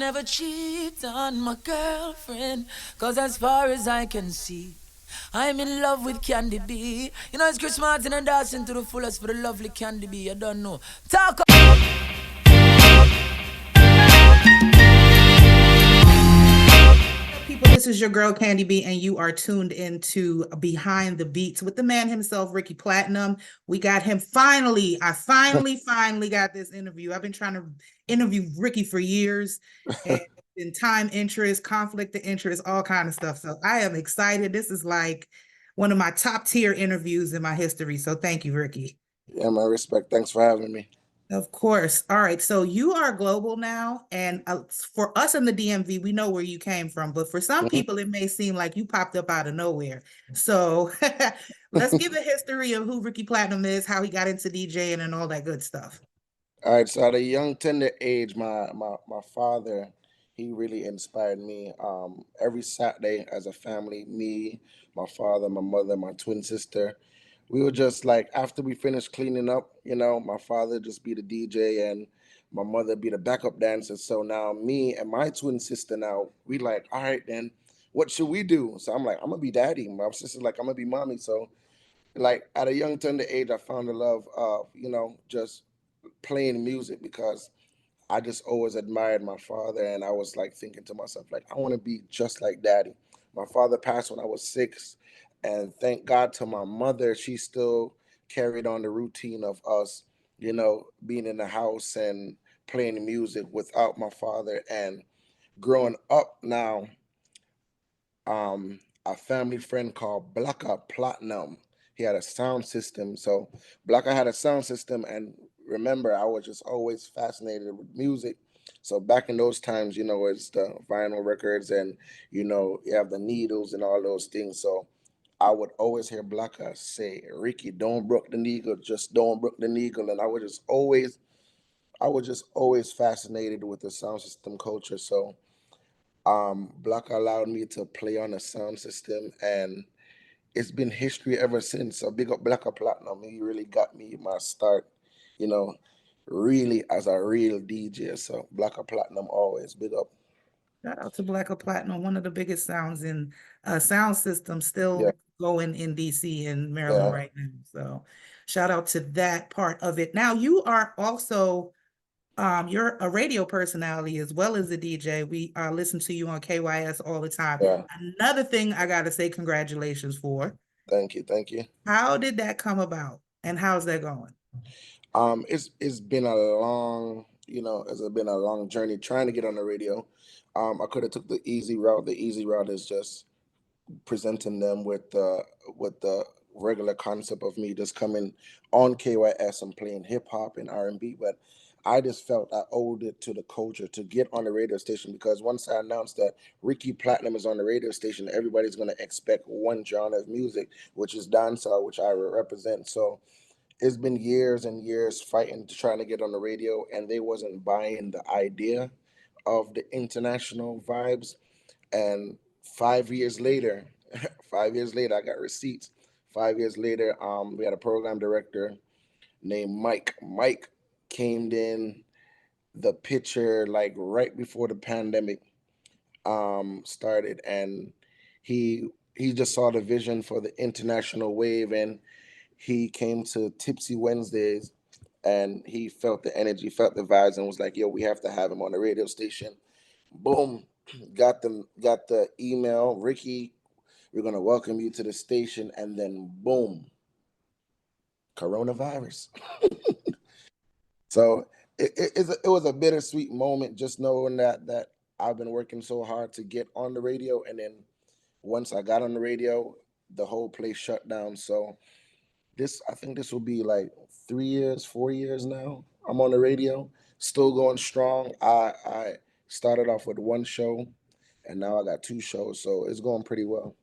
never cheat on my girlfriend, cause as far as I can see, I'm in love with Candy B. You know, it's Chris Martin and dancing to the fullest for the lovely Candy B. You don't know. Talk. People, this is your girl Candy B, and you are tuned into Behind the Beats with the man himself, Ricky Platinum. We got him finally. I finally got this interview. I've been trying to interview Ricky for years, and in time interest, conflict of interest, all kind of stuff. So I am excited. This is like one of my top tier interviews in my history. So thank you, Ricky. Yeah, my respect. Thanks for having me. Of course. All right. So you are global now. And for us in the DMV, we know where you came from. But for some Mhm. people, it may seem like you popped up out of nowhere. So let's give a history of who Ricky Platinum is, how he got into DJing, and all that good stuff. All right, so at a young tender age, my father, he really inspired me. Every Saturday as a family, me, my father, my mother, my twin sister, we were just like after we finished cleaning up, my father just be the DJ and my mother be the backup dancer. So now me and my twin sister now we like, all right then, what should we do? So I'm like, I'm gonna be daddy. My sister's like, I'm gonna be mommy. So like at a young tender age, I found the love of just playing music because I just always admired my father, and I was like thinking to myself, like, I want to be just like daddy. My father passed when I was 6, and thank God to my mother, she still carried on the routine of us, being in the house and playing music without my father. And growing up now, a family friend called Blacker Platinum. He had a sound system. So Blacker had a sound system, and remember, I was just always fascinated with music. So back in those times, it's the vinyl records, and you have the needles and all those things. So I would always hear Blacker say, "Ricky, don't broke the needle, just don't broke the needle," and I was just always fascinated with the sound system culture. So Black allowed me to play on a sound system, and it's been history ever since. So big up Black Platinum. He really got me my start, you know, really as a real DJ. So Black Platinum always big up. Shout out to Black or Platinum, one of the biggest sounds in sound system Yeah, still going in DC and Maryland yeah, right now. So shout out to that part of it. Now you are also you're a radio personality as well as a DJ. We listen to you on KYS all the time. yeah. Another thing I gotta say congratulations for. Thank you, thank you. How did that come about and how's that going? It's been a long, it's been a long journey trying to get on the radio. I could have took the easy route. The easy route is just presenting them with the regular concept of me just coming on KYS and playing hip hop and R&B, but I just felt I owed it to the culture to get on the radio station because once I announced that Ricky Platinum is on the radio station, everybody's gonna expect one genre of music, which is dancehall, which I represent. So it's been years and years fighting to trying to get on the radio, and they wasn't buying the idea of the international vibes. And 5 years later, 5 years later, I got receipts. 5 years later, we had a program director named Mike. Mike came in the picture like right before the pandemic started, and he just saw the vision for the international wave, and he came to Tipsy Wednesdays, and he felt the energy, felt the vibes, and was like, "Yo, we have to have him on the radio station." Boom, got the email, Ricky. We're gonna welcome you to the station, and then boom, coronavirus. So it was a bittersweet moment, just knowing that I've been working so hard to get on the radio, and then once I got on the radio, the whole place shut down. So I think this will be like 3 years, 4 years now. I'm on the radio, still going strong. I started off with one show, and now I got two shows, so it's going pretty well.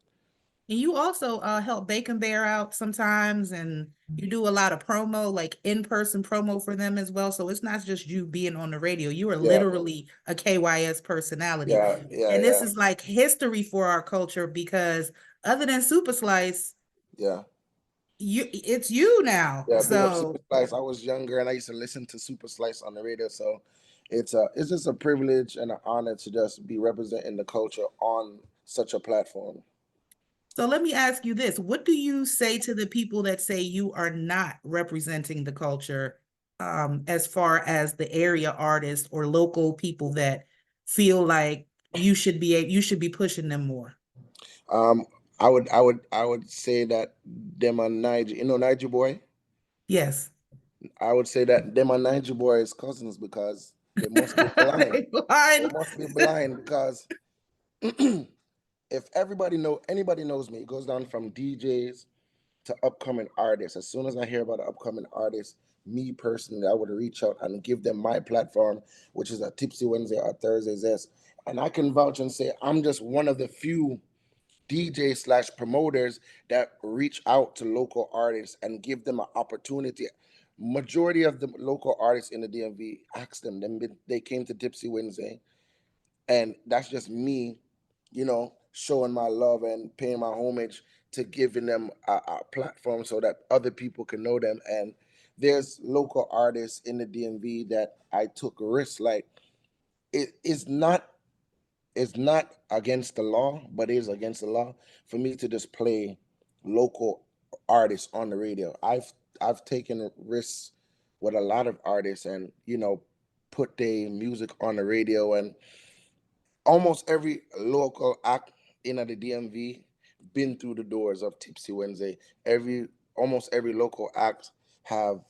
And you also help Bacon Bear out sometimes, and you do a lot of promo, like in-person promo for them as well. So it's not just you being on the radio. You are Yeah, literally a KYS personality. yeah, yeah, And this yeah, is like history for our culture because other than Super Slice, yeah. it's you now. Yeah, big up Super So Slice. I was younger and I used to listen to Super Slice on the radio. So it's just a privilege and an honor to just be representing the culture on such a platform. So let me ask you this. What do you say to the people that say you are not representing the culture, as far as the area artists or local people that feel like you should be pushing them more? Um, I would say that them and Niger, Niger boy. Yes. I would say that them and Niger boy is cousins because they must be blind. They They blind. must be blind because if anybody knows me, it goes down from DJs to upcoming artists. As soon as I hear about an upcoming artist, me personally, I would reach out and give them my platform, which is a Tipsy Wednesday or Thursdays. Yes. And I can vouch and say I'm just one of the few DJ slash promoters that reach out to local artists and give them an opportunity. Majority of the local artists in the DMV asked them, they came to Tipsy Wednesday, and that's just me, showing my love and paying my homage to giving them a platform so that other people can know them. And there's local artists in the DMV that I took risks. Like it's not against the law, but it is against the law for me to just play local artists on the radio. I've taken risks with a lot of artists and put their music on the radio, and almost every local act in the DMV been through the doors of Tipsy Wednesday. Almost every local act have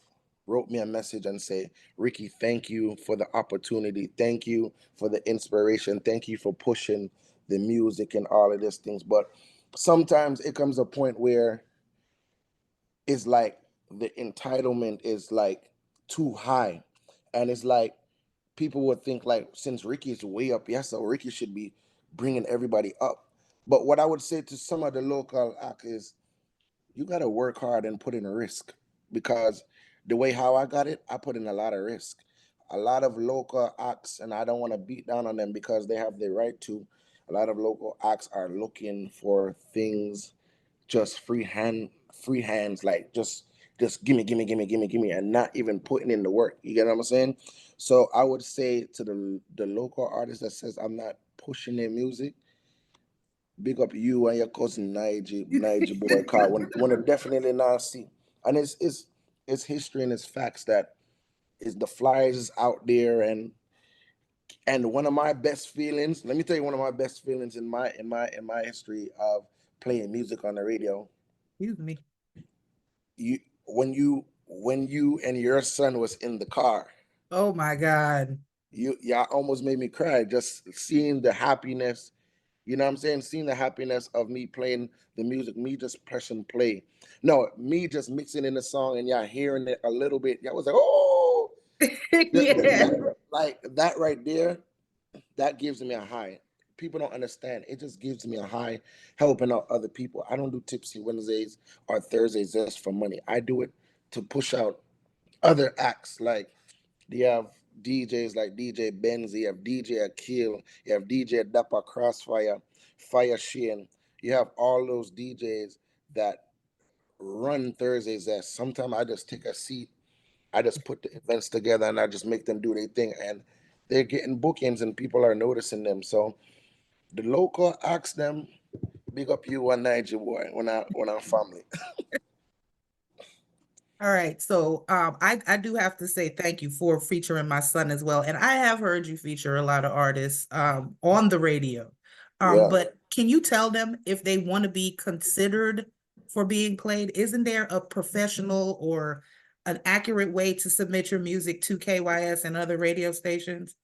wrote me a message and say, Ricky, thank you for the opportunity. Thank you for the inspiration. Thank you for pushing the music and all of these things. But sometimes it comes a point where it's like the entitlement is like too high. And it's like people would think like since Ricky is way up, yes, so Ricky should be bringing everybody up. But what I would say to some of the local acts is you got to work hard and put in a risk, because the way how I got it, I put in a lot of risk. A lot of local acts, and I don't want to beat down on them because they have the right to. A lot of local acts are looking for things just free hands, like just gimme, gimme, gimme, gimme, gimme, and not even putting in the work. You get what I'm saying? So I would say to the local artist that says I'm not pushing their music, big up you and your cousin Nigel boy, car when it definitely not see. And it's history and it's facts that is the flyers is out there. And one of my best feelings, let me tell you, one of my best feelings in my history of playing music on the radio, Excuse me. you when you and your son was in the car, Oh my God. y'all almost made me cry just seeing the happiness. You know what I'm saying? Seeing the happiness of me playing the music, me just pressing play. No, me just mixing in the song and y'all hearing it a little bit. Y'all was like, oh, Yeah. like that right there, that gives me a high. People don't understand. It just gives me a high helping out other people. I don't do Tipsy Wednesdays or Thursdays just for money. I do it to push out other acts. Like you have DJs like DJ Benz, you have DJ Akil, you have DJ Dapper Crossfire, Fire Shane. You have all those DJs that run Thursdays that sometimes I just take a seat, I just put the events together and I just make them do their thing, and they're getting bookings and people are noticing them. So the local acts them, big up you one Niger boy when I'm family. All right. So I do have to say thank you for featuring my son as well. And I have heard you feature a lot of artists on the radio. Yeah. But can you tell them if they want to be considered for being played? Isn't there a professional or an accurate way to submit your music to KYS and other radio stations?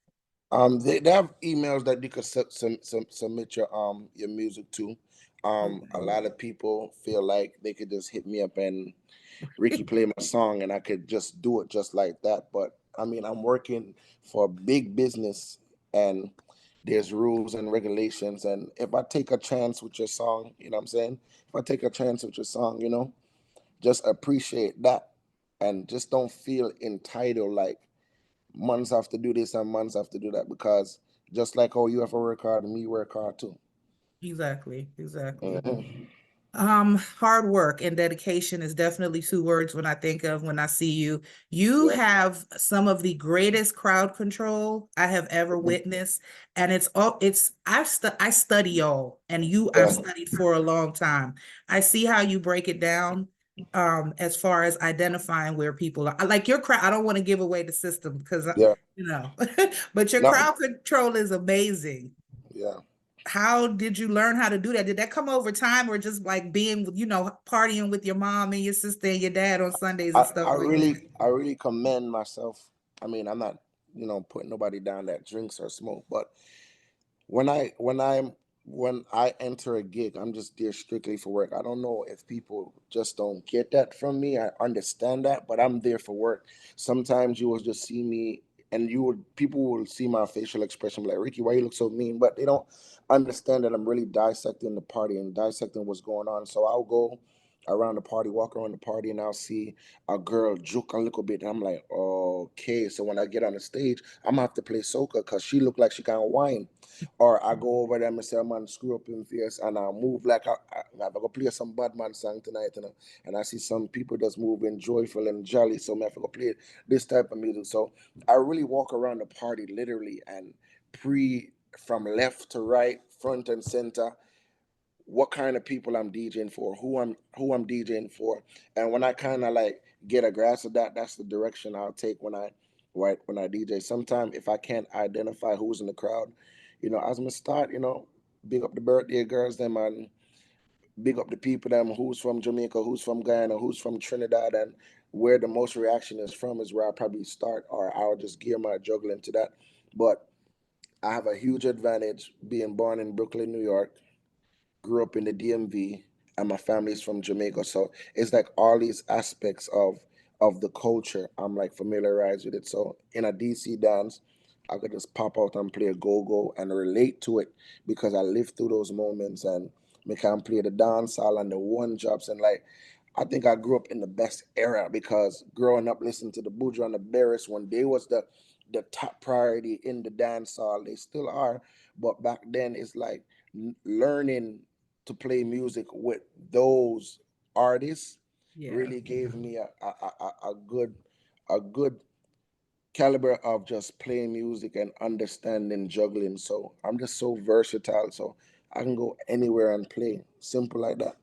They have emails that you could submit your music to. A Okay. lot of people feel like they could just hit me up and Ricky play my song and I could just do it just like that. But I mean, I'm working for a big business and there's rules and regulations. And if I take a chance with your song, you know what I'm saying? If I take a chance with your song, just appreciate that and just don't feel entitled like months have to do this and months have to do that, because just like how you have to work hard, me work hard too. Exactly. Exactly. Mhm. Hard work and dedication is definitely two words when I think of when I see you. You Yeah. have some of the greatest crowd control I have ever Mhm. witnessed. And I study y'all, and I've Yeah. studied for a long time. I see how you break it down as far as identifying where people are. Like your crowd, I don't want to give away the system because Yeah. you know, but your No. crowd control is amazing. Yeah. How did you learn how to do that? Did that come over time or just like being, partying with your mom and your sister and your dad on Sundays and stuff like that? I really commend myself. I mean, I'm not, putting nobody down that drinks or smoke, but when I enter a gig, I'm just there strictly for work. I don't know if people just don't get that from me. I understand that, but I'm there for work. Sometimes you will just see me, and people will see my facial expression like, Ricky, why you look so mean? But they don't understand that I'm really dissecting the party and dissecting what's going on. So I'll go around the party, walk around the party, and I'll see a girl juke a little bit, and I'm like, okay. So when I get on the stage, I'm gonna have to play soca because she look like she can't whine. Or I go over there and say, man, screw up in face, and I move like I go play some bad man song tonight, and I see some people just moving joyful and jolly, so I have to go play this type of music. So I really walk around the party literally and pre from left to right, front and center, what kind of people I'm DJing for, who I'm DJing for, and when I kind of like get a grasp of that, that's the direction I'll take when I DJ. Sometimes if I can't identify who's in the crowd, as I start, big up the birthday girls, them, and big up the people, them who's from Jamaica, who's from Guyana, who's from Trinidad, and where the most reaction is from is where I probably start, or I'll just gear my juggling to that. But I have a huge advantage being born in Brooklyn, New York, grew up in the DMV, and my family's from Jamaica. So it's like all these aspects of the culture. I'm like familiarized with it. So in a DC dance, I could just pop out and play a go-go and relate to it because I lived through those moments, and me can play the dance hall and the one drops, and like I think I grew up in the best era because growing up listening to the Buju and the Barris when they was the top priority in the dance hall. They still are, but back then it's like learning to play music with those artists Yeah. really gave me a good caliber of just playing music and understanding juggling. So I'm just so versatile. So I can go anywhere and play. Simple like that.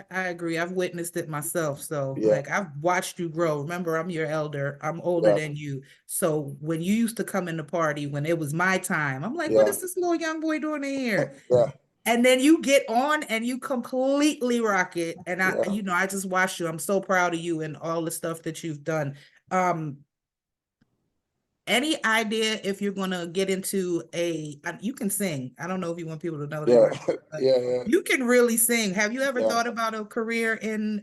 I agree. I've witnessed it myself. So, Yeah, like, I've watched you grow. Remember, I'm your elder. I'm older yeah, than you. So, when you used to come in the party, when it was my time, I'm like, what yeah, is this little young boy doing in here? yeah, And then you get on and you completely rock it. And yeah. I just watched you. I'm so proud of you and all the stuff that you've done. Um, any idea if you're gonna get into you can sing. I don't know if you want people to know that Yeah, or not, but yeah, yeah, you can really sing. Have you ever yeah. thought about a career in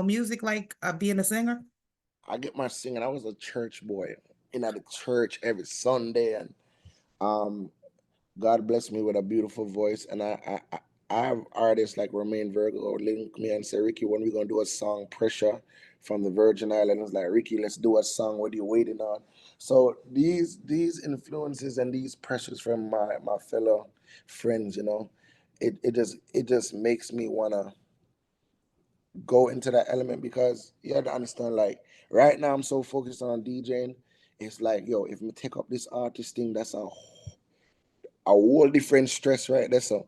music, like being a singer? I get my singing. I was a church boy in at the church every Sunday, and um, God blessed me with a beautiful voice, and I have artists like Romain Virgo link me and say, Ricky, when we gonna do a song, Pressure, from the Virgin Islands, like Ricky, let's do a song. What are you waiting on? So these influences and these pressures from my fellow friends, it just makes me wanna go into that element because you have to understand, like right now I'm so focused on DJing. It's like, yo, if we take up this artist thing, that's a whole different stress right there. So,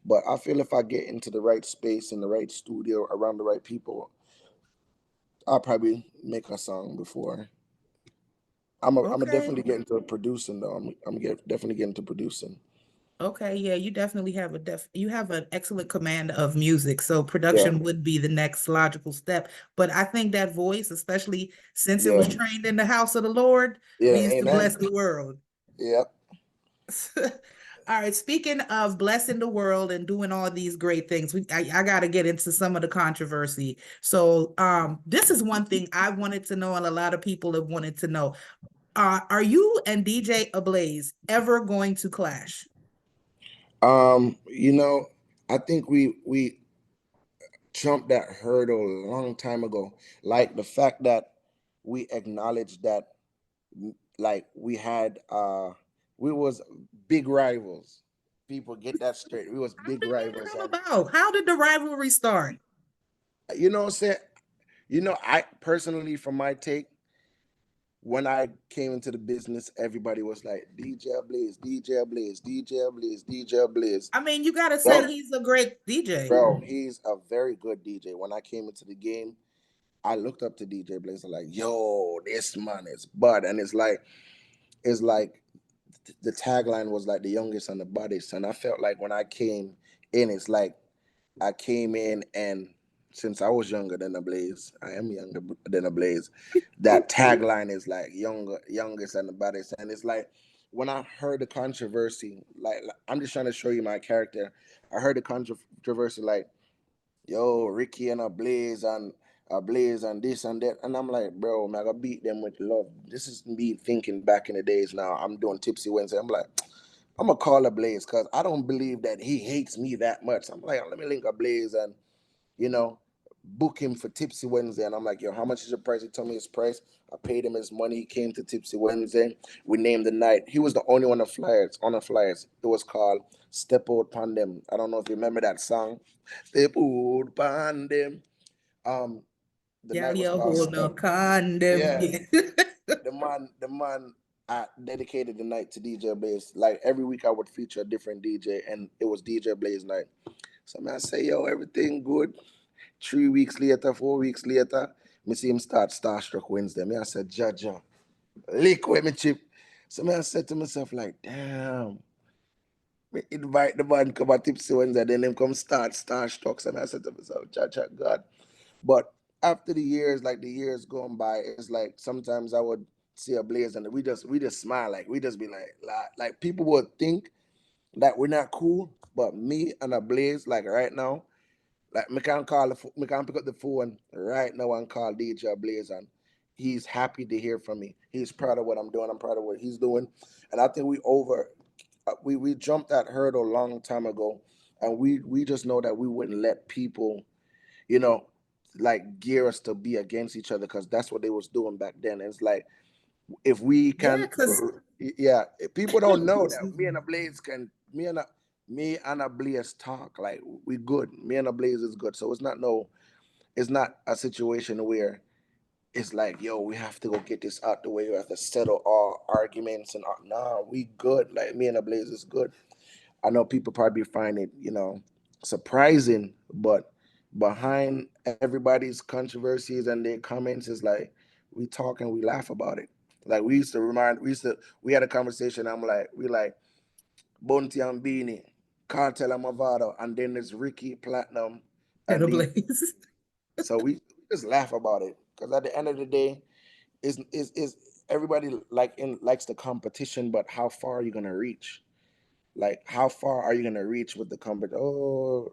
but I feel if I get into the right space in the right studio around the right people, I'll probably make a song before. I'm a Okay. definitely get into producing though. Definitely get into producing. Okay, yeah, you definitely have you have an excellent command of music, so Yeah, production would be the next logical step. But I think that voice, especially since it was yeah, trained in the house of the Lord, yeah. means to Amen. bless the world. Yeah. All right, speaking of blessing the world and doing all these great things, I got to get into some of the controversy. So, this is one thing I wanted to know, and a lot of people have wanted to know. Are you and DJ Ablaze ever going to clash? You know, I think we jumped that hurdle a long time ago. Like the fact that we acknowledged that, like we was big rivals. People get that straight. We was How big did that rivals, come and about? How did the rivalry start? you know, say, I personally, from my take, when I came into the business, everybody was like DJ Blaze, DJ Blaze, DJ Blaze, DJ Blaze. I mean, you gotta say Bro, he's a great DJ. bro, he's a very good DJ. When I came into the game, I looked up to DJ Blaze. I'm like, yo, this man is bud, and it's like the tagline was like the youngest and the baddest, and I felt like when I came in, it's like I came in, and since I was younger than the Blaze, I am younger than the Blaze. That tagline is like youngest and the baddest, and it's like when I heard the controversy, like I'm just trying to show you my character. I heard the controversy, like, yo, Ricky and a Blaze and this and that, and I'm like, bro, man, I gotta beat them with love. This is me thinking back in the days. Now I'm doing Tipsy Wednesday. I'm like, I'm gonna call a Blaze because I don't believe that he hates me that much. I'm like, let me link a Blaze and you know, book him for Tipsy Wednesday. And I'm like, yo, how much is your price? He told me his price. I paid him his money. He came to Tipsy Wednesday. We named the night. He was the only one on the flyers. It was called Step Out Pandem. I don't know if you remember that song. Step Out Pandem. Um, the Yeah, night was yo, called hold no Step. condom. Yeah. Yeah. The man I dedicated the night to DJ Blaze. Like every week I would feature a different DJ and it was DJ Blaze night. So man, I say, yo, everything good. 3 weeks later, 4 weeks later, me see him start Starstruck Wednesday. Me I said, Jaja, lick with me chip. So me I said to myself, like, damn, me invite the man come at Tipsy Wednesday, then him come start Starstruck. So me I said to myself, Jaja, God. But after the years, like the years going by, it's like sometimes I would see a Blaze and we just smile, like we just be like people would think that we're not cool, but me and a Blaze, like right now, like me can pick up the phone right now and call DJ Blaze, and he's happy to hear from me. He's proud of what I'm doing. I'm proud of what he's doing, and I think we jumped that hurdle a long time ago, and we just know that we wouldn't let people, you know, like gear us to be against each other because that's what they was doing back then. And it's like if we Yeah, can, because yeah, people don't know that me and a Blaze talk like we good. Me and a Blaze is good. So it's not a situation where it's like, yo, we have to go get this out the way. We have to settle all arguments and nah, we good. Like me and a Blaze is good. I know people probably find it, surprising, but behind everybody's controversies and their comments is like we talk and we laugh about it. Like we had a conversation. We like Bonti and Beanie, Cartel and Mavado, and then there's Ricky Platinum and and a the blaze. so we just laugh about it because at the end of the day, is everybody likes the competition, but how far are you gonna reach? Like, how far are you gonna reach with the company? Oh,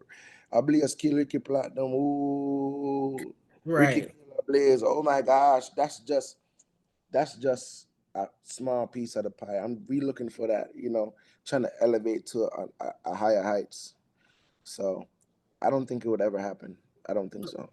I Blaze kill Ricky Platinum. Ooh, Ricky Right. kill Blaze. Oh my gosh, that's just a small piece of the pie. I'm re looking for that. Trying to elevate to a higher heights. So I don't think it would ever happen. I don't think so.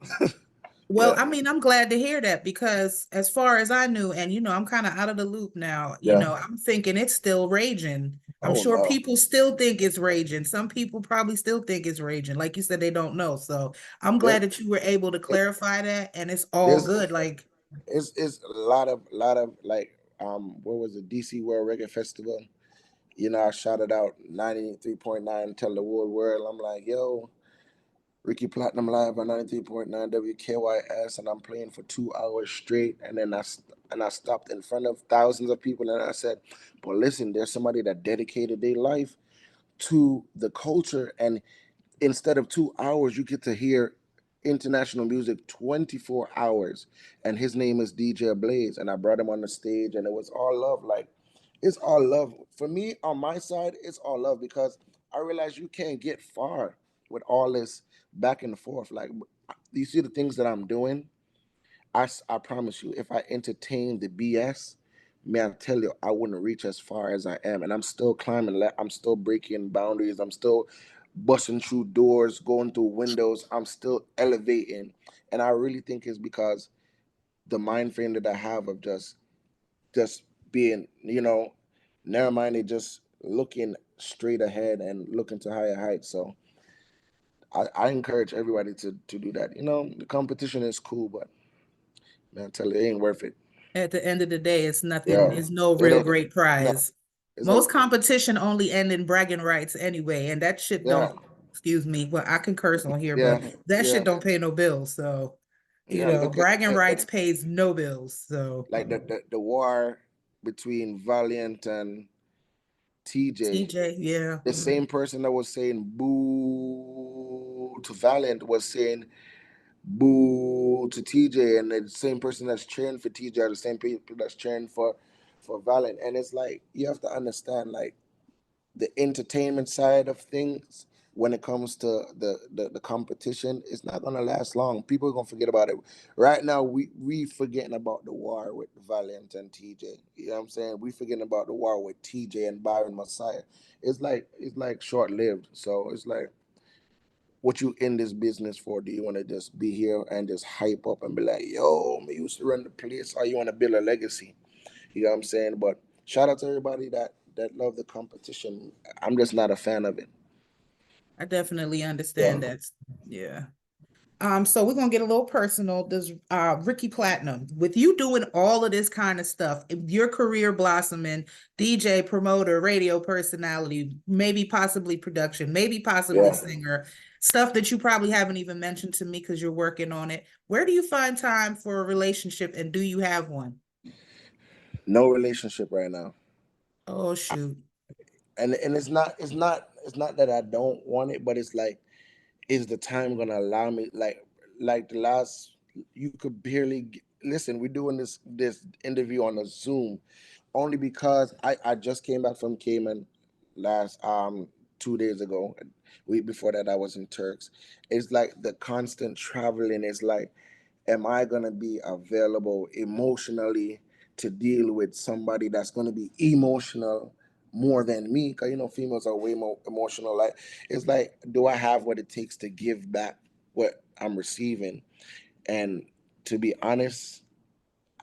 Well, Yeah, I mean, I'm glad to hear that because as far as I knew, and I'm kind of out of the loop now, yeah. I'm thinking it's still raging. I'm Oh sure no. people still think it's raging. Some people probably still think it's raging. Like you said, they don't know. So I'm There, glad that you were able to clarify that and it's all there's good. Like, it's a lot of like what was it, DC World Reggae Festival? I shouted out 93.9, tell the whole world. I'm like, yo, Ricky Platinum live on 93.9 WKYS, and I'm playing for 2 hours straight. And then I stopped in front of thousands of people, and I said, "But listen, there's somebody that dedicated their life to the culture, and instead of 2 hours, you get to hear international music 24 hours. And his name is DJ Blaze. And I brought him on the stage, and it was all love. Like, it's all love. For me, on my side, it's all love because I realize you can't get far with all this back and forth. Like, you see the things that I'm doing? I promise you, if I entertain the BS, man, I tell you, I wouldn't reach as far as I am. And I'm still climbing, I'm still breaking boundaries. I'm still busting through doors, going through windows. I'm still elevating. And I really think it's because the mind frame that I have of just being, narrow minded, just looking straight ahead and looking to higher heights. So I encourage everybody to do that. You know, the competition is cool, but man, I tell you, it ain't worth it. At the end of the day, it's nothing, Yeah, it's no it real ain't. great No, prize. it's a Most competition only end in bragging rights anyway, and that shit yeah, don't, excuse me, well, I can curse on here, yeah, but that yeah, shit don't pay no bills. So, yeah. Look at bragging rights pays no bills. So like the war between Valiant and TJ. TJ, yeah. The same person that was saying boo to Valiant was saying boo to TJ, and the same person that's cheering for TJ are the same people that's cheering for Valiant. And it's like you have to understand, like, the entertainment side of things when it comes to the competition, it's not gonna last long. People are gonna forget about it. Right now, we forgetting about the war with Valiant and TJ. You know what I'm saying? We forgetting about the war with TJ and Byron Messiah. It's like short lived. So it's like, what you in this business for? Do you want to just be here and just hype up and be like, yo, me used to run the place, or you want to build a legacy? You know what I'm saying? But shout out to everybody that love the competition. I'm just not a fan of it. I definitely Yeah. understand that. Yeah. So we're gonna get a little personal. Does Ricky Platinum, with you doing all of this kind of stuff, your career blossoming, DJ, promoter, radio personality, maybe possibly production, maybe possibly Yeah. singer, stuff that you probably haven't even mentioned to me because you're working on it. Where do you find time for a relationship, and do you have one? No relationship right now. Oh shoot. And it's not that I don't want it, but it's like, is the time gonna allow me? Like the last, you could barely listen. We're doing this interview on a Zoom only because I just came back from Cayman last 2 days ago. Week before that I was in Turks. It's like the constant traveling is like, am I going to be available emotionally to deal with somebody that's going to be emotional more than me? Because, females are way more emotional. Like, it's like, do I have what it takes to give back what I'm receiving? And to be honest,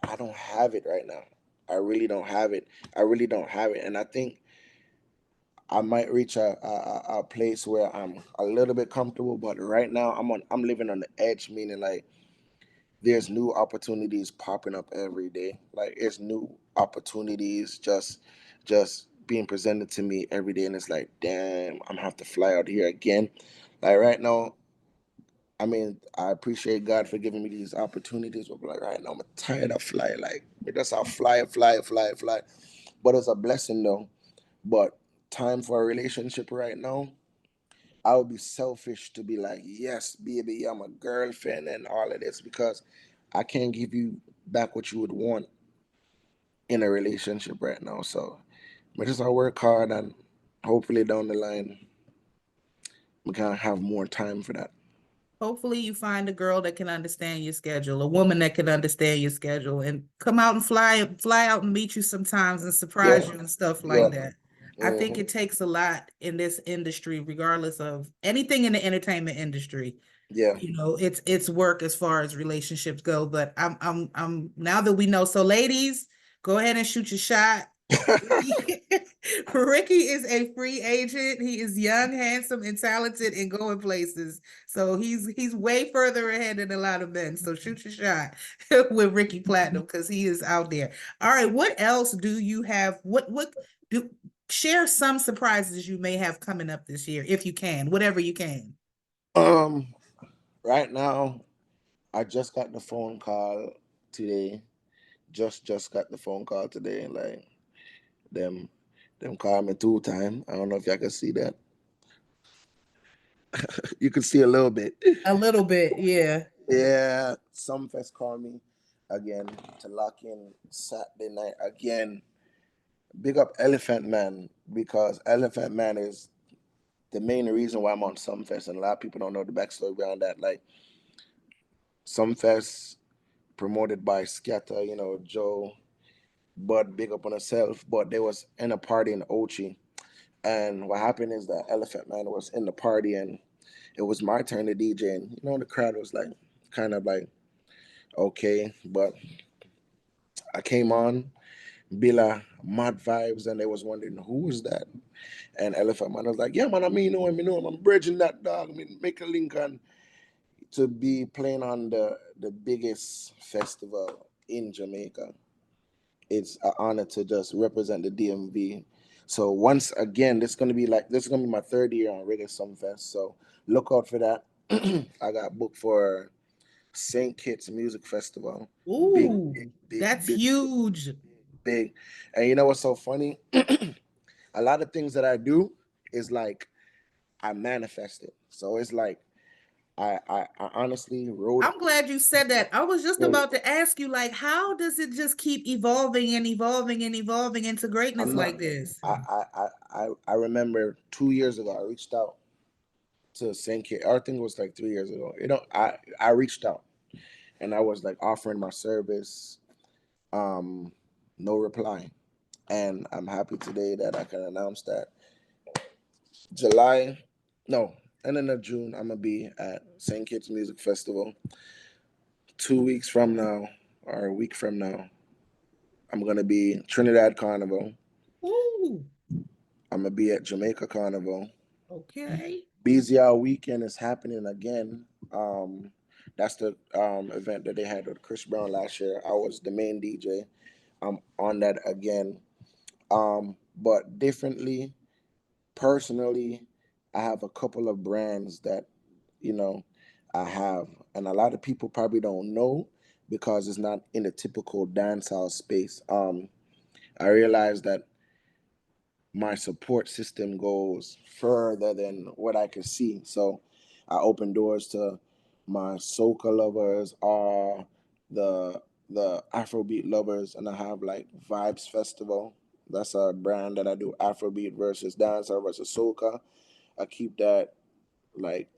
I don't have it right now. I really don't have it. I really don't have it. And I think I might reach a place where I'm a little bit comfortable, but right now I'm living on the edge, meaning like there's new opportunities popping up every day. Like, it's new opportunities just being presented to me every day, and it's like, damn, I'm gonna have to fly out here again. Like right now, I mean, I appreciate God for giving me these opportunities, but like right now, I'm tired of flying. Like, that's how fly, fly, fly, fly. But it's a blessing though. But time for a relationship right now, I would be selfish to be like, yes, baby, I'm a girlfriend and all of this, because I can't give you back what you would want in a relationship right now. So I just I work hard, and hopefully down the line we can have more time for that. Hopefully you find a girl that can understand your schedule, a woman that can understand your schedule and come out and fly out and meet you sometimes and Yeah, surprise you and stuff yeah, like that. I think hmm it takes a lot in this industry, regardless of anything in the entertainment industry. yeah. It's work as far as relationships go, but I'm now that we know. So ladies, go ahead and shoot your shot. Ricky, Ricky is a free agent. He is young, handsome, and talented and going places. So he's way further ahead than a lot of men. So shoot your shot with Ricky Platinum because he is out there. All right, what else do you have? What do share some surprises you may have coming up this year, if you can, whatever you can. um, right now, I just got the phone call today. Just got the phone call today. Like, them them call me 2 time. I don't know if y'all can see that. You can see a little bit. A little bit, yeah. Yeah, some fest call me again to lock in Saturday night again. Big up Elephant Man, because Elephant Man is the main reason why I'm on Sumfest, and a lot of people don't know the backstory behind that. Like, Sumfest promoted by Scatter, Joe, Bud, big up on herself, but they was in a party in Ochi, and what happened is that Elephant Man was in the party, and it was my turn to DJ, and the crowd was like, kind of like, okay, but I came on. Billa, Mad Vibes, and they was wondering who was that. And Elephant Man was like, yeah, man, I know him. I'm bridging that dog. I mean, make a link on to be playing on the biggest festival in Jamaica. It's an honor to just represent the DMV. So once again, this is gonna be my third year on Reggae Sumfest. So look out for that. I got booked for St. Kitts Music Festival. Big, Ooh, that's big, huge. big. And you know what's so funny? A lot of things that I do is like I manifest it. So it's like I honestly wrote I'm glad you said that. I was just so about to ask you, like, how does it just keep evolving and evolving and evolving into greatness I'm not like this? I remember 2 years ago I reached out to St. Kitts. I think it was like 3 years ago. I reached out and I was like offering my service. Um, no reply. And I'm happy today that I can announce that July, no, ending of June, I'm gonna be at St. Kitts Music Festival. 2 weeks from now, or a week from now, I'm gonna be Trinidad Carnival. Ooh, I'm gonna be at Jamaica Carnival. okay. BZR weekend is happening again. That's the event that they had with Chris Brown last year. I was the main DJ. I'm on that again. But differently, personally, I have a couple of brands that you know I have, and a lot of people probably don't know because it's not in the typical dancehall space. I realize that my support system goes further than what I can see. So I open doors to my soca lovers or the Afrobeat lovers, and I have like Vibes Festival. That's a brand that I do Afrobeat versus dancehall versus soca. I keep that like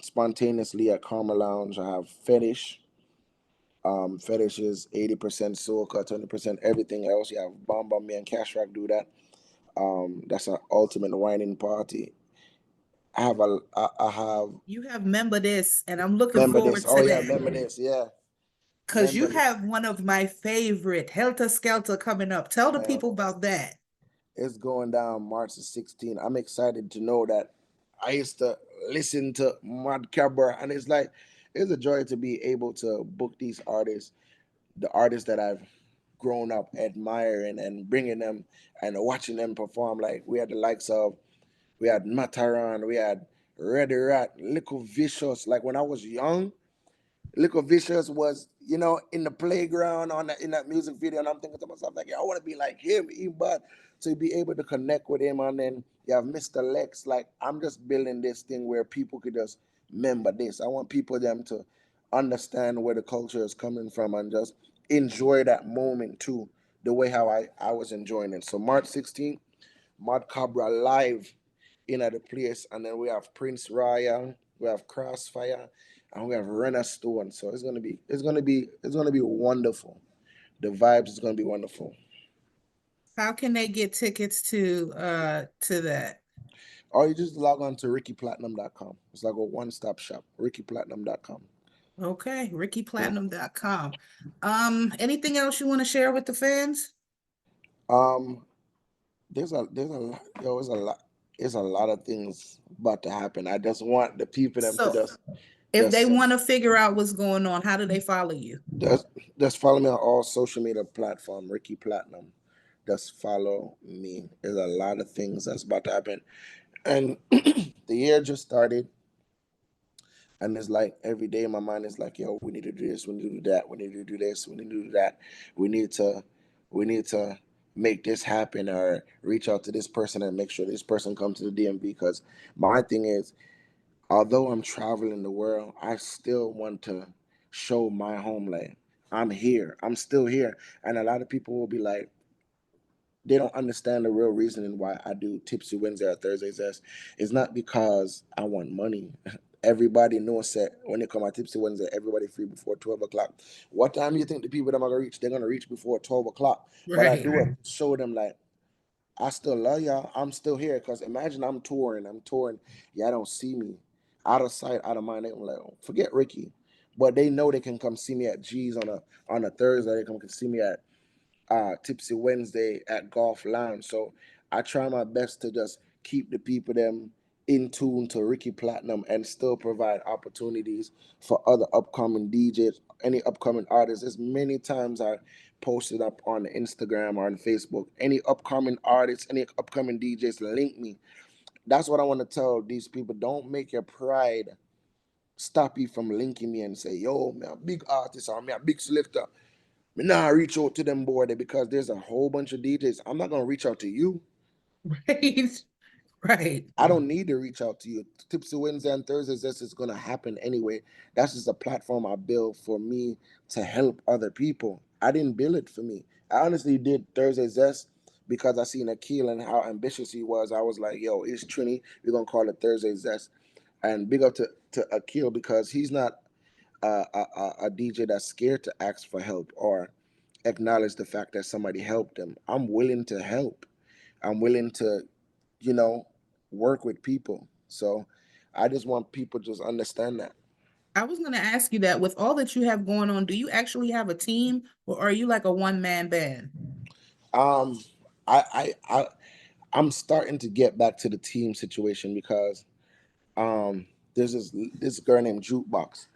spontaneously at Karma Lounge. I have Fetish. Fetish is 80% soca, 20% everything else. You have Bomb Me and Cash Rack do that. That's an ultimate whining party. I have You have member this, and I'm looking remember this. forward Oh to yeah, that. remember this. Yeah, Because you remember this. have one of my favorite, Helter Skelter, coming up. Tell the Man, people about that. it's going down March the 16th. I'm excited to know that I used to listen to Mad Cabra, and it's a joy to be able to book these artists, the artists that I've grown up admiring and bringing them and watching them perform. Like we had the likes of we had Mataran, we had Ready Rat, Little Vicious. Like when I was young, Little Vicious was, in the playground in that music video, and I'm thinking to myself, like, yeah, I want to be like him, but to be able to connect with him, and then you have Mr. Lex. Like, I'm just building this thing where people could just remember this. I want people them to understand where the culture is coming from and just enjoy that moment too, the way how I was enjoying it. So March 16th, Mad Cabra live in at the place, and then we have Prince Raya, we have Crossfire, and we have Renna Stone. So it's gonna be wonderful. The vibes is gonna be wonderful. How can they get tickets to that? Or you just log on to rickyplatinum.com. It's like a one-stop shop. rickyplatinum.com. Okay, Yeah. rickyplatinum.com. Anything else you want to share with the fans? Um, there's a lot, there's a lot of things about to happen. I just want the people them to So, just if they just want to figure out what's going on, how do they follow you? just just follow me on all social media platform, Ricky Platinum. Just follow me. There's a lot of things that's about to happen. And the year just started, and it's like every day my mind is like, yo, we need to do this, we need to do that, we need to do this, we need to do that. We need to we need to make this happen or reach out to this person and make sure this person comes to the DMV. Because my thing is, although I'm traveling the world, I still want to show my homeland. I'm here. I'm still here. And a lot of people will be like, they don't understand the real reasoning why I do Tipsy Wednesday or Thursdays. It's not because I want money. Everybody knows that when they come at Tipsy Wednesday, everybody free before 12 o'clock. What time do you think the people that are gonna reach? They're gonna reach before 12 o'clock. But I Right. do it, show them like I still love y'all. I'm still here. Cause imagine I'm touring. Y'all don't see me. Out of sight, out of mind. They're like, oh, forget Ricky. But they know they can come see me at G's on a Thursday. They can see me at Tipsy Wednesday at Golf Lounge. So I try my best to just keep the people them in tune to Ricky Platinum and still provide opportunities for other upcoming DJs, any upcoming artists. As many times I posted up on Instagram or on Facebook, any upcoming artists, any upcoming DJs, link me. That's what I want to tell these people. Don't make your pride stop you from linking me and say, yo, me a big artist or me a big selector. Me nah reach out to them boy there because there's a whole bunch of DJs. I'm not gonna reach out to you. Right. Right. I don't need to reach out to you. Tipsy Wednesday and Thursdays, this is gonna happen anyway. That's just a platform I built for me to help other people. I didn't build it for me. I honestly did Thursday Zest because I seen Akil and how ambitious he was. I was like, yo, it's Trini. We're gonna call it Thursday Zest. And big up to Akil because he's not a DJ that's scared to ask for help or acknowledge the fact that somebody helped them. I'm willing to help. I'm willing to, you know, work with people. So I just want people to just understand that. I was going to ask you that with all that you have going on, do you actually have a team or are you like a one-man band? Um, I I'm starting to get back to the team situation because um there's this girl named Jukebox.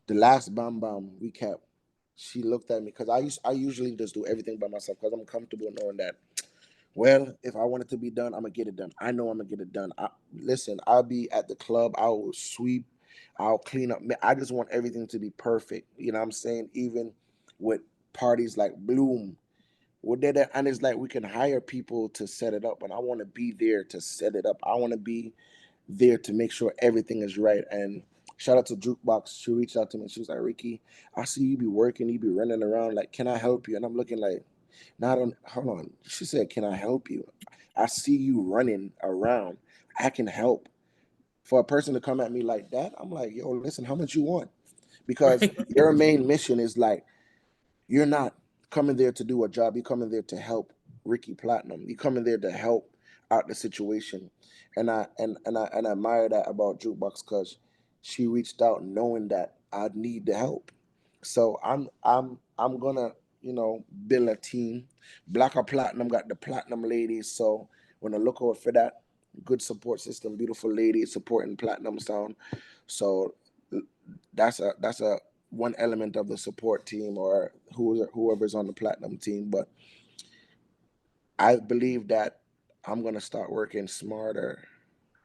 The last Bam Bam we kept, she looked at me because I usually just do everything by myself because I'm comfortable knowing that, well, if I want it to be done, I'm gonna get it done. I know I'm gonna get it done. Listen, I'll be at the club. I'll sweep. I'll clean up. I just want everything to be perfect. You know what I'm saying? Even with parties like Bloom, we're there, and it's like we can hire people to set it up, and I want to be there to set it up. I want to be there to make sure everything is right. And shout out to Jukebox. She reached out to me. She was like, Ricky, I see you be working. You be running around. Like, can I help you? And I'm looking like, not on. Hold on. She said, "Can I help you? I see you running around. I can help." For a person to come at me like that, I'm like, "Yo, listen, how much you want?" Because Right. your main mission is like you're not coming there to do a job. You're coming there to help Ricky Platinum. You're coming there to help out the situation. And I admire that about Jukebox because she reached out knowing that I need the help. So I'm gonna, build a team. Black or Platinum got the platinum ladies. So when I look out for that, good support system, beautiful ladies supporting platinum sound. So that's a one element of the support team or whoever's on the platinum team. But I believe that I'm gonna start working smarter,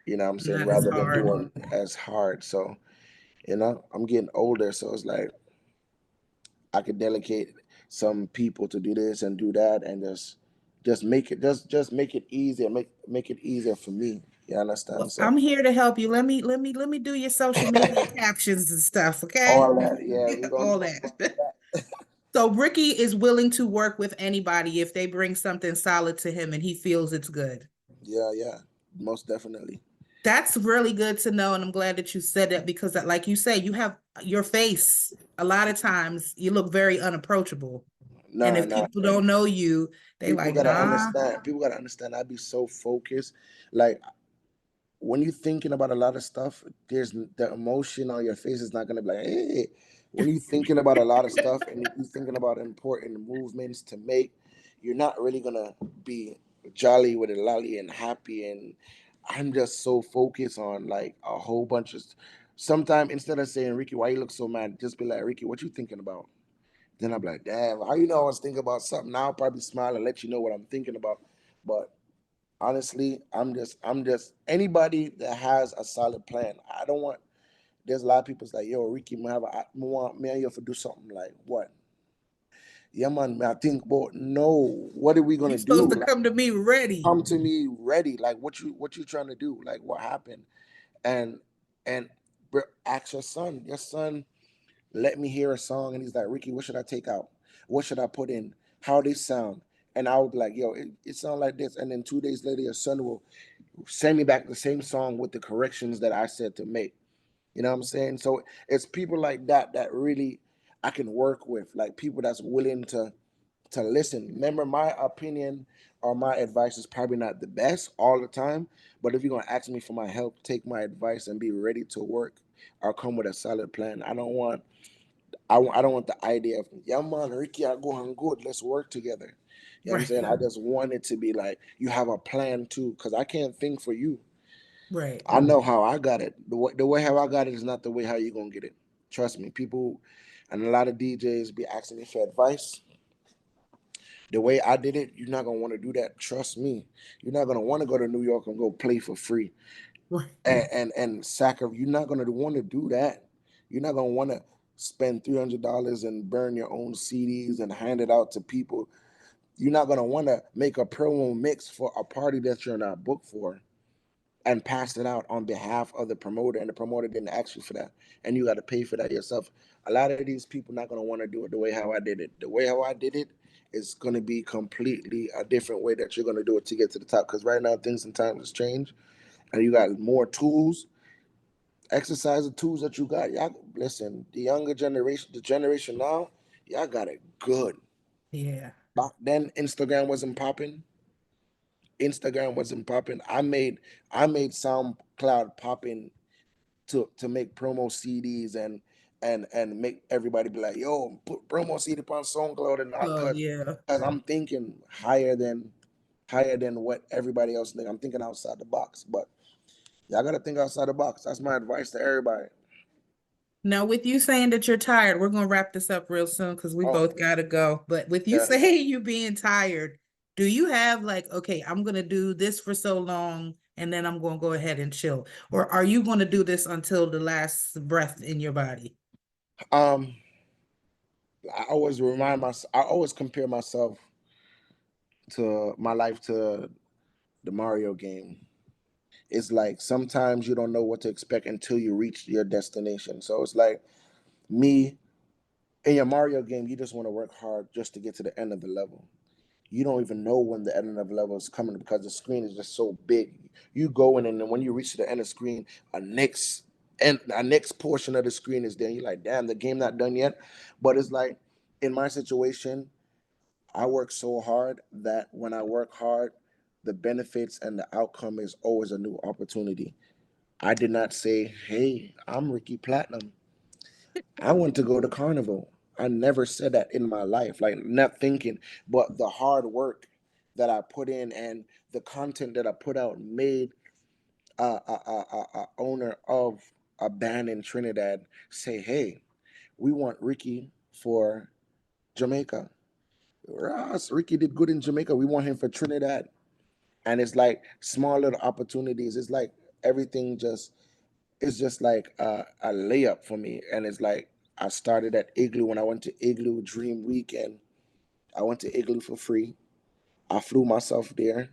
what I'm saying, Not as rather than hard. doing as hard. So, I'm getting older, so it's like I could delegate some people to do this and do that and just make it just make it easier, make it easier for me. You understand? Well, So I'm here to help you. Let me do your social media captions and stuff, okay? all that, yeah, we're gonna All do that. that. So Ricky is willing to work with anybody if they bring something solid to him and he feels it's good. Yeah, yeah, most definitely. That's really good to know, and I'm glad that you said that because, like you say, you have your face. A lot of times, you look very unapproachable, and Nah, if nah. people don't know you, they People like, gotta nah. understand. People gotta understand. I'd be so focused. Like when you're thinking about a lot of stuff, there's the emotion on your face is not gonna be like, hey. When you're thinking about a lot of stuff and you're thinking about important movements to make, you're not really gonna be jolly with a lolly and happy. And I'm just so focused on like a whole bunch of. Sometimes instead of saying Ricky, why you look so mad, just be like, Ricky, what you thinking about? Then I'm like, damn, how you know I was thinking about something? Now I'll probably smile and let you know what I'm thinking about. But honestly, I'm just anybody that has a solid plan. I don't want. There's a lot of people's like, yo, Ricky, I want me and you to do something like what? Yeah, man. I think, but no. What are we You're gonna supposed do? to Like, come to me ready. come to me ready. Like, what you trying to do? Like, what happened? And and ask your son. Your son let me hear a song, and he's like, Ricky, what should I take out? What should I put in? How they sound? And I would be like, yo, it sounds like this. And then 2 days later, your son will send me back the same song with the corrections that I said to make. You know what I'm saying? So it's people like that that really I can work with, like people that's willing to listen. Remember, my opinion or my advice is probably not the best all the time, but if you're gonna ask me for my help, take my advice and be ready to work. I'll come with a solid plan. I don't want I don't want the idea of, yeah man, Ricky, I go on good, let's work together. You know what I'm Right. saying? I just want it to be like you have a plan too, because I can't think for you. Right. I know how I got it. The way how I got it is not the way how you gonna get it. Trust me. People and a lot of DJs be asking me for advice. The way I did it, you're not gonna want to do that. Trust me. You're not gonna want to go to New York and go play for free Right. and you're not gonna want to do that. You're not gonna want to spend $300 and burn your own CDs and hand it out to people. You're not gonna want to make a promo mix for a party that you're not booked for and pass it out on behalf of the promoter, and the promoter didn't ask you for that, and you got to pay for that yourself. A lot of these people not gonna want to do it the way how I did it. The way how I did it is gonna be completely a different way that you're gonna do it to get to the top. Because right now things and times has changed, and you got more tools. Exercise the tools that you got. Y'all listen. The younger generation, the generation now, y'all got it good. Yeah. Back then, Instagram wasn't popping. I made SoundCloud popping to make promo CDs and make everybody be like, yo, put promo CD upon SoundCloud and not Oh because yeah. I'm thinking higher than what everybody else think. I'm thinking outside the box, but y'all gotta think outside the box. That's my advice to everybody. Now, with you saying that you're tired, we're gonna wrap this up real soon because we Oh both gotta go. But with you yeah. saying you being tired, do you have like, okay, I'm gonna do this for so long and then I'm gonna go ahead and chill? Or are you gonna do this until the last breath in your body? Um, I always compare myself to my life to the Mario game. It's like sometimes you don't know what to expect until you reach your destination. So it's like me in your Mario game, you just want to work hard just to get to the end of the level. You don't even know when the end of the level is coming because the screen is just so big. You go in, and then when you reach the end of the screen, a next portion of the screen is there. You're like, damn, the game not done yet. But it's like in my situation, I work so hard that when I work hard, the benefits and the outcome is always a new opportunity. I did not say, hey, I'm Ricky Platinum, I want to go to Carnival. I never said that in my life, like not thinking, but the hard work that I put in and the content that I put out made a owner of a band in Trinidad say, hey, we want Ricky for Jamaica. Ross, Ricky did good in Jamaica. We want him for Trinidad. And it's like small little opportunities. It's like everything just it's just like a layup for me. And it's like I started at Igloo when I went to Igloo Dream Weekend. I went to Igloo for free. I flew myself there.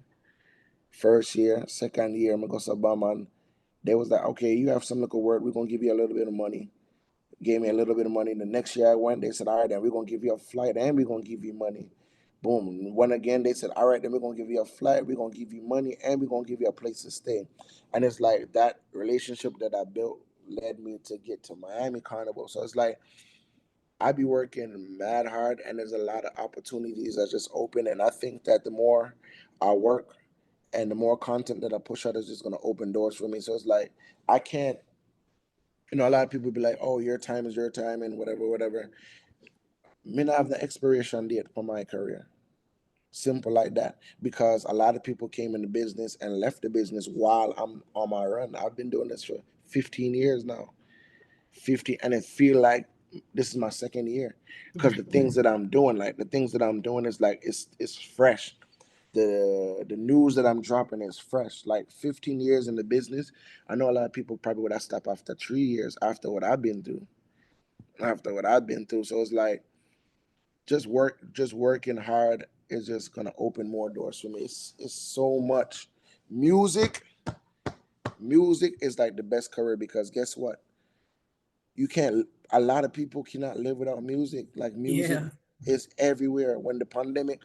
First year, second year, I'm gonna go to Baman. They was like, okay, you have some little work. We're gonna give you a little bit of money. Gave me a little bit of money. The next year I went, they said, all right, then we're gonna give you a flight and we're gonna give you money. Boom. When again they said, all right, then we're gonna give you a flight, we're gonna give you money, and we're gonna give you a place to stay. And it's like that relationship that I built led me to get to Miami Carnival. So it's like I be working mad hard and there's a lot of opportunities that just open. And I think that the more I work and the more content that I push out is just gonna open doors for me. So it's like I can't, a lot of people be like, oh, your time is your time and whatever, whatever. Me not have the expiration date for my career. Simple like that. Because a lot of people came in the business and left the business while I'm on my run. I've been doing this for 15 years now. 50, and it feel like this is my second year. Because Right. the things that I'm doing is like it's fresh. The news that I'm dropping is fresh. Like 15 years in the business. I know a lot of people probably would have stopped after 3 years after what I've been through. After what I've been through. So it's like just working hard is just gonna open more doors for me. It's so much. Music, music is like the best career because guess what? You can't. A lot of people cannot live without music. Like music Yeah. is everywhere. When the pandemic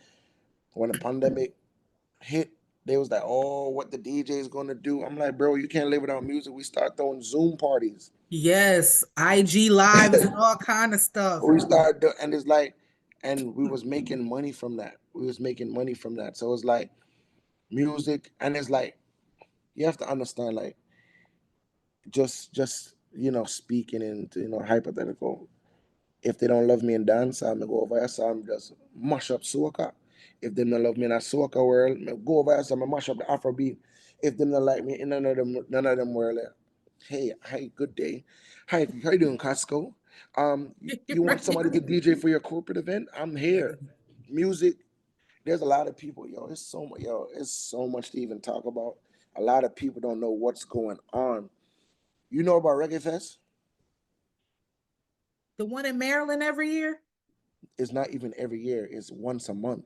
hit, they was like, oh, what the DJ is gonna do? I'm like, bro, you can't live without music. We start throwing Zoom parties. Yes. IG lives and all kind of stuff. And it's like, and we was making money from that. We was making money from that. So it's like music, and it's like you have to understand, like just speaking into hypothetical. If they don't love me in dance, I'm go over here, so I'm just mash up soca. If they don't love me in a soca world, me go over here, so I mash up the Afrobeat. If they don't like me in none of them world, hey, hi, good day. Hi, how you doing, Costco? You want Right. somebody to DJ for your corporate event? I'm here. Music. There's a lot of people, yo. It's so much, yo. It's so much to even talk about. A lot of people don't know what's going on. You know about Reggae Fest? The one in Maryland every year? It's not even every year. It's once a month.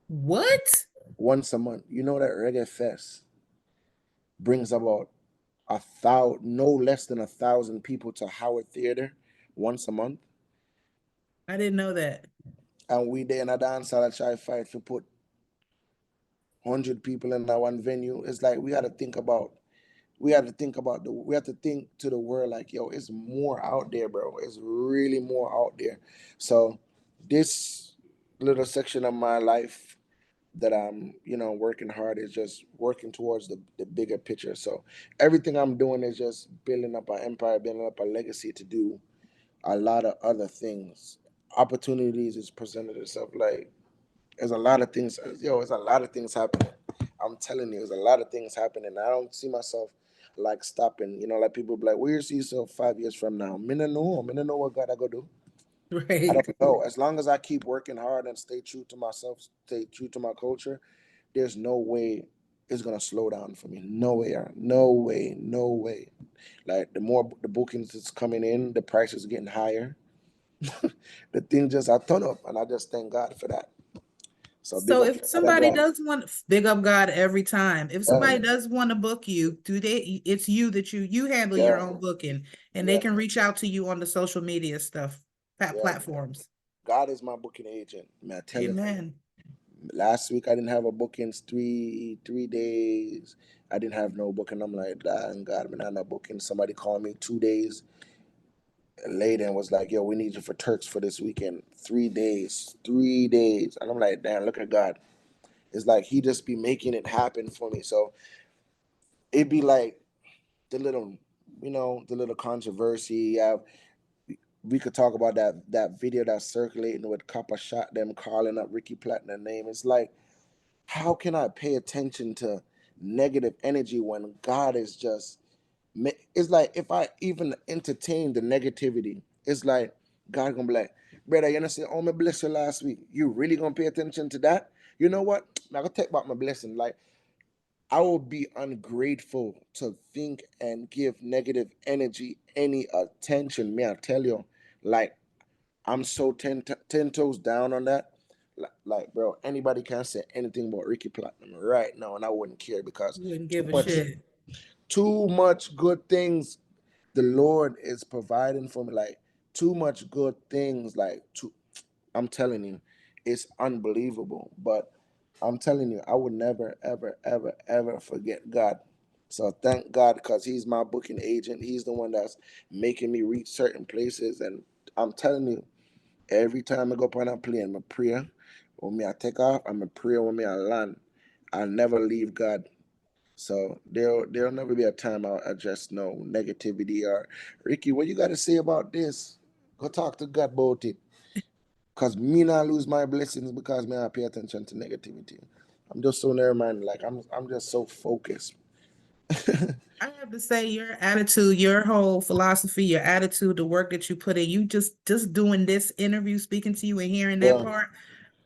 What? Once a month. You know that Reggae Fest brings about no less than 1,000 people to Howard Theater once a month, I didn't know that. and we there in a dance hall try fight to put 100 people in that one venue. It's like we have to think to the world like, yo, it's more out there, bro. It's really more out there. So this little section of my life that I'm, working hard is just working towards the bigger picture. So everything I'm doing is just building up an empire, building up a legacy to do a lot of other things. Opportunities is presented itself like there's a lot of things, there's a lot of things happening. I'm telling you, there's a lot of things happening. I don't see myself like stopping, like people be like, where you see yourself 5 years from now? Me no know. Me no know what God I go do. I Right. don't know. As long as I keep working hard and stay true to myself, stay true to my culture, there's no way it's gonna slow down for me. No way, no way, no way. Like the more the bookings is coming in, the price is getting higher. The thing just I turn up, and I just thank God for that. So big So up if to God, somebody God. does want big up God every time, if somebody Yeah, does want to book you, do they it's you that you handle your yeah, own booking and they yeah, can reach out to you on the social media stuff, yeah. platforms. God is my booking agent. Man, I tell you. Amen. Last week I didn't have a bookings 3 days. I didn't have no booking. I'm like, damn God, man, I no booking. Somebody called me 2 days later and was like, yo, we need you for Turks for this weekend. 3 days, 3 days. And I'm like, damn, look at God. It's like he just be making it happen for me. So it'd be like the little, the little controversy. We could talk about that video that's circulating with Copper shot them calling up Ricky Platinum name. It's like, how can I pay attention to negative energy when God is just it's like if I even entertain the negativity, it's like God gonna be like, brother, you know say, oh my bless you last week. You really gonna pay attention to that? You know what? I'm gonna take back my blessing. Like I will be ungrateful to think and give negative energy any attention. May I tell you, like I'm so ten toes down on that. Like, bro, anybody can say anything about Ricky Platinum right now, and I wouldn't care because Wouldn't too give a much, shit. too much good things the Lord is providing for me. Like too much good things. I'm telling you, it's unbelievable. But I'm telling you, I would never, ever, ever, ever forget God. So thank God because He's my booking agent. He's the one that's making me reach certain places, and I'm telling you. Every time I go up on a plane, I'm a prayer. When me I take off, I'm a prayer when me I land. I never leave God. So there'll never be a time I'll address no negativity or Ricky, what you gotta say about this? Go talk to God about it. Cause me not lose my blessings because me I pay attention to negativity. I'm just so near mind, like I'm just so focused. I have to say your attitude, your whole philosophy, your attitude, the work that you put in, you just doing this interview, speaking to you and hearing that Yeah, part,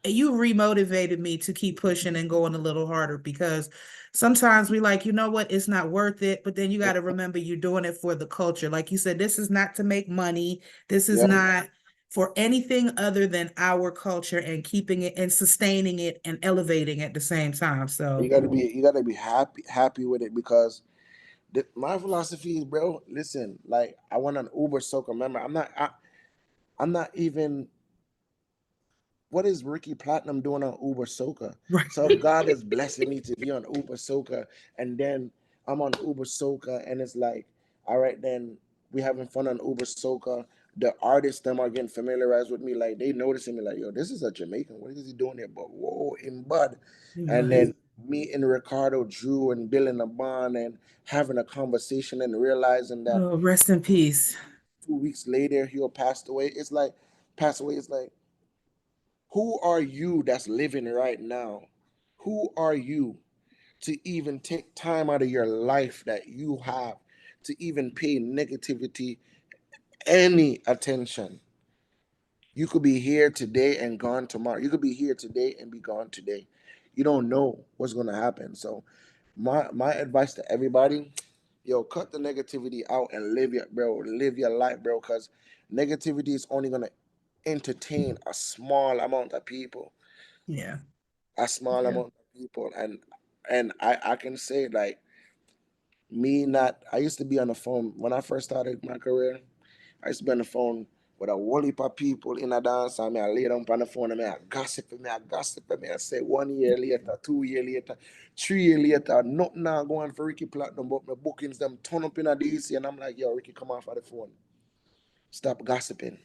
you remotivated me to keep pushing and going a little harder because sometimes we like, you know what, it's not worth it. But then you got to remember you're doing it for the culture. Like you said, this is not to make money. This is yeah. not for anything other than our culture and keeping it and sustaining it and elevating at the same time. So You gotta be happy with it because my philosophy is, bro. Listen, like I went on Uber Soca. Remember, I'm not even. What is Ricky Platinum doing on Uber Soca? right. So God is blessing me to be on Uber Soca, and then I'm on Uber Soca, and it's like, all right, then we having fun on Uber Soca. The artists them are getting familiarized with me, like they noticing me, like, yo, this is a Jamaican. What is he doing here? But whoa, in Bud, and Right. then me and Ricardo Drew and building a bond and having a conversation and realizing that Oh, rest in peace. 2 weeks later he'll passed away. It's like pass away. It's like, who are you that's living right now? Who are you to even take time out of your life that you have to even pay negativity any attention? You could be here today and gone tomorrow. You could be here today and be gone today. You don't know what's going to happen. So my advice to everybody, yo, cut the negativity out and live your life, bro, cuz negativity is only going to entertain a small amount of people. Yeah. A small Yeah. amount of people. And I can say, like, me not I used to be on the phone when I first started my career. I used to be on the phone with a whole heap of people in a dance, and me I lay down on the phone and me I gossip and me I gossip and me I say 1 year later, 2 year later, 3 year later, nothing now going for Ricky Platinum, but my bookings them turn up in a DC, and I'm like, yo, Ricky, come off of the phone. Stop gossiping.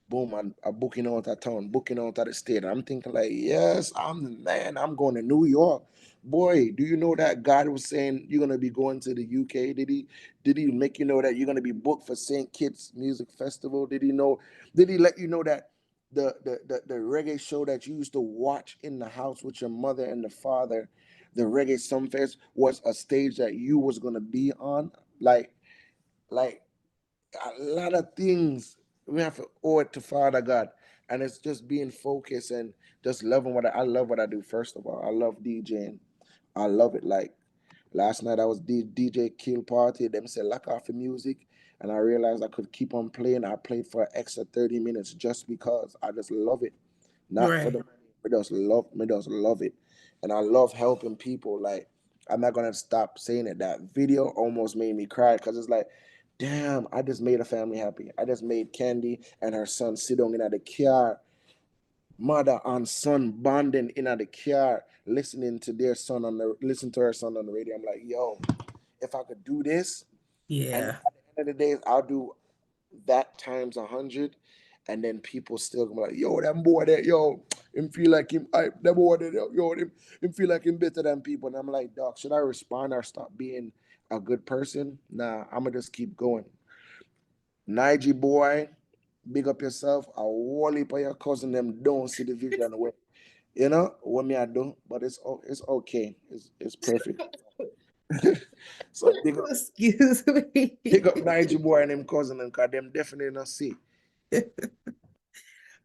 Boom, I'm booking out of town, booking out of the state. I'm thinking like, yes, I'm the man. I'm going to New York. Boy, do you know that God was saying you're gonna be going to the UK? Did he make you know that you're gonna be booked for St. Kitts Music Festival? Did he know? Did he let you know that the reggae show that you used to watch in the house with your mother and the father, the reggae Sumfest, was a stage that you was gonna be on? Like a lot of things we have to owe it to Father God, and it's just being focused and just loving I love what I do. First of all, I love DJing. I love it. Like last night, I was DJ Kill Party. Them say lock off the music, and I realized I could keep on playing. I played for an extra 30 minutes just because I just love it, not for the Right. money. Me just love it, and I love helping people. Like I'm not gonna stop saying it. That video almost made me cry because it's like, damn, I just made a family happy. I just made Candy and her son sit down in the car, mother and son bonding in the car, listening to listen to her son on the radio. I'm like, yo, if I could do this, and Yeah. at the end of the day, I'll do that times 100, and then people still gonna be like, yo, that boy there, yo, him feel like him, that boy there, yo, him feel like him better than people. And I'm like, doc, should I respond or stop being a good person? Nah, I'm gonna just keep going. Nige boy, big up yourself. I wall heap of your cousin them don't see the vision way. You know what me I do, but it's okay. It's perfect. So Excuse me. big up Nige boy and them cousin and cause them definitely not see.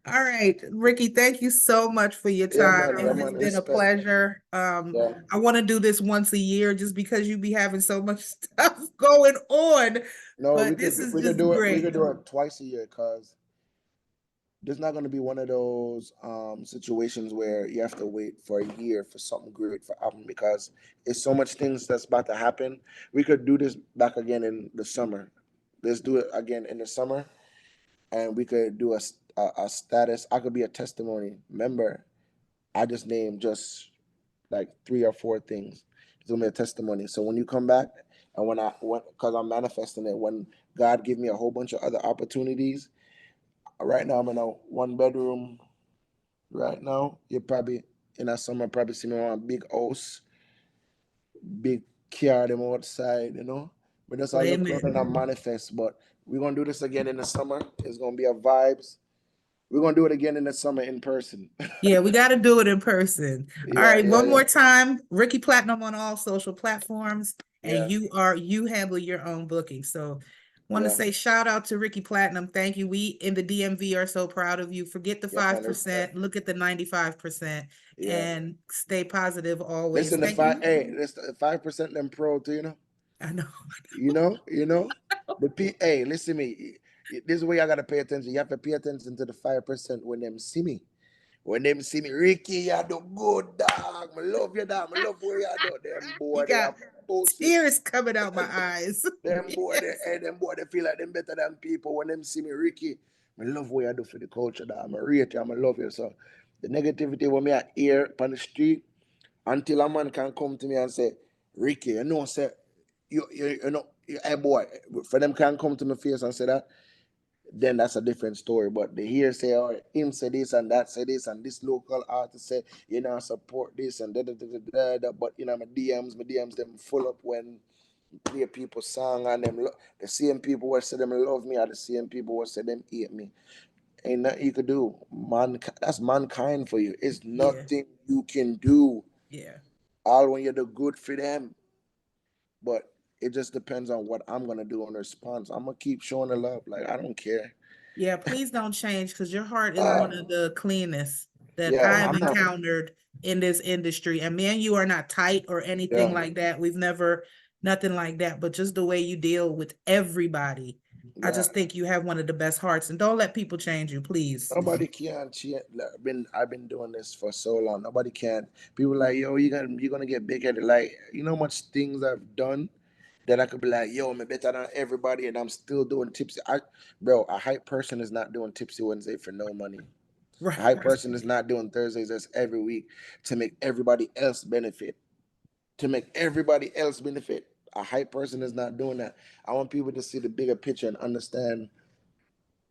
All right, Ricky, thank you so much for your time. Yeah, It has man, been a respect. pleasure. Yeah. I want to do this once a year just because you be having so much stuff going on, No, but this is we could just do it. We great. could do it twice a year because there's not going to be one of those situations where you have to wait for a year for something great to happen because it's so much things that's about to happen. We could do this back again in the summer. Let's do it again in the summer, and we could do a status. I could be a testimony. Remember, I just named just like 3 or 4 things. It's gonna be a testimony. So when you come back, and because I'm manifesting it, when God give me a whole bunch of other opportunities. Right now, I'm in a 1 bedroom. Right now, you probably in a summer probably see me on a big house, big car them outside. We just I look out and I Amen. manifest. But we're gonna do this again in the summer. It's gonna be a vibes. We're gonna do it again in the summer in person. Yeah, we got to do it in person. All Yeah, right, yeah, one yeah, more time. Ricky Platinum on all social platforms, and yeah, you handle your own booking. So, want to yeah, say shout out to Ricky Platinum. Thank you. We in the DMV are so proud of you. Forget the yeah, man. Respect. 5%, look at the 95%, Yeah. and stay positive always. Listen, the Thank you. 5% them pro too. I know. Hey, listen to me. This is where you gotta pay attention. You have to pay attention to the 5% when them see me. When them see me, Ricky, you do good, dog. I love you, dog. I love what you do. Them You boy, they got are pussy. tears coming out my eyes. Yes. Them boy, they feel like them better than people. When them see me, Ricky, I love what you do for the culture, dog. I rate you, I love you. So the negativity when me I hear on the street, until a man can come to me and say, Ricky, say, hey boy, for them can come to my face and say that, then that's a different story. But they hear say, oh, him say this and that say this, and this local artist say, support this and da. But my DMs them full up when play people's song and them the same people who say them love me are the same people who say them hate me. Ain't nothing you could do. That's mankind for you. It's Yeah, nothing you can do. yeah. All when you do good for them. But it just depends on what I'm gonna do in response. I'm gonna keep showing the love. Like I don't care. Yeah, please don't change because your heart is Uh, one of the cleanest that yeah, I have I'm not. encountered in this industry. And me and you are not tight or anything Yeah, like that. We've never, nothing like that. But just the way you deal with everybody, I yeah. just think you have one of the best hearts. And don't let people change you, please. Nobody can change. Like, I've been doing this for so long. Nobody can. People like, yo, you're gonna get big headed. Like, you know how much things I've done that I could be like, yo, I'm better than everybody, and I'm still doing tipsy. Bro, a hype person is not doing tipsy Wednesday for no money. A hype Right. person is not doing Thursdays just every week to make everybody else benefit. To make everybody else benefit. A hype person is not doing that. I want people to see the bigger picture and understand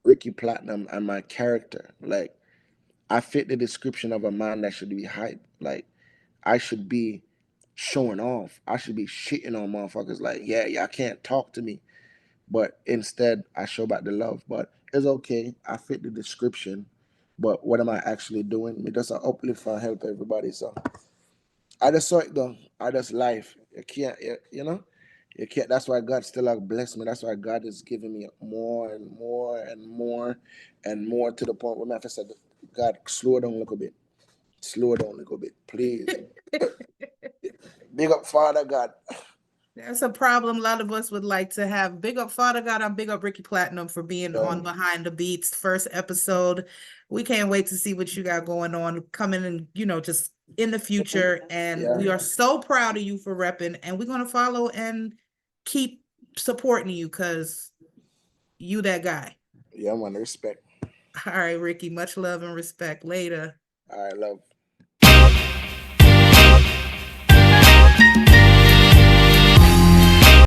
Ricky Platinum and my character. Like, I fit the description of a man that should be hype. Like, I should be showing off. I should be shitting on motherfuckers. Like, yeah, y'all can't talk to me. But instead, I show back the love. But it's okay. I fit the description. But what am I actually doing? Me just uplift and help everybody. So I just saw it though. I just life. You can't, you know, you can't. That's why God still like bless me. That's why God is giving me more and more and more and more to the point where I said, God, slow down a little bit. Slow down a little bit, please. Big up, Father God. That's a problem a lot of us would like to have. Big up Father God, I'm big up Ricky Platinum for being on Yeah, Behind the Beats first episode. We can't wait to see what you got going on coming in, just in the future. And yeah, we are so proud of you for repping, and we're gonna follow and keep supporting you because you that guy. yeah, man. Respect. All right, Ricky, much love and respect. Later. All right, love.